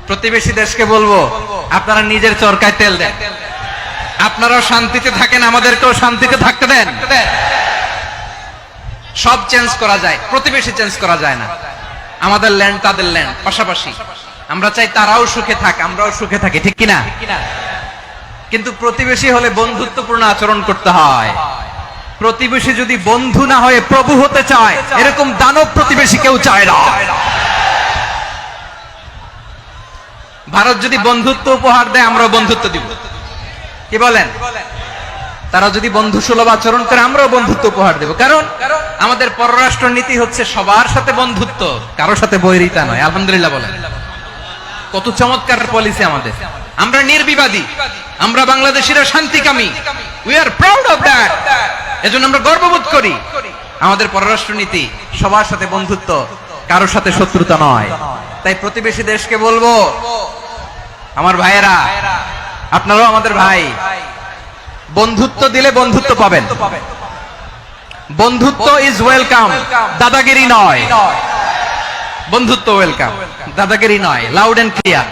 প্রতিবেশী দেশকে বলবো, আপনারা নিজের চরকায় তেল দেন, আপনারাও শান্তিতে থাকেন, আমাদেরকেও শান্তিতে থাকতে দেন। সব চেঞ্জ করা যায়, প্রতিবেশী চেঞ্জ করা যায় না। আমাদের ল্যান্ড তাদের ল্যান্ড, পাশাপাশি। আমরা চাই তারাও সুখে থাক, আমরাও সুখে থাকি, ঠিক কিনা? কিন্তু প্রতিবেশী হলে বন্ধুত্বপূর্ণ আচরণ করতে হয়। প্রতিবেশী যদি বন্ধু না হয়ে প্রভু হতে চায়, এরকম দানব প্রতিবেশী কেউ চায় না। ভারত যদি বন্ধুত্ব উপহার দেয়, আমরাও বন্ধুত্ব দিব, কি বলেন? তারা যদি বন্ধু সুলভ আচরণ করে, আমরাও বন্ধুত্ব উপহার দেব। কারণ আমাদের পররাষ্ট্র নীতি হচ্ছে সবার সাথে বন্ধুত্ব, কারোর সাথে বৈরিতা নয়। আলহামদুলিল্লাহ বলেন, কত চমৎকার পলিসি আমাদের। আমরা নির্বিবাদী, আমরা বাংলাদেশিরা শান্তিকামী। We are proud of that. এজন্য আমরা গর্ববোধ করি। আমাদের পররাষ্ট্র নীতি সবার সাথে বন্ধুত্ব, কারোর সাথে শত্রুতা নয়। তাই প্রতিবেশী দেশকে বলবো, আমার ভাইয়েরা, আপনারাও আমাদের ভাই, বন্ধুত্ব দিলে বন্ধুত্ব পাবেন। বন্ধুত্ব ইজ ওয়েলকাম, দাদাগিরি নয়। বন্ধুত্ব ওয়েলকাম, দাদাগিরি নয়। Loud and clear.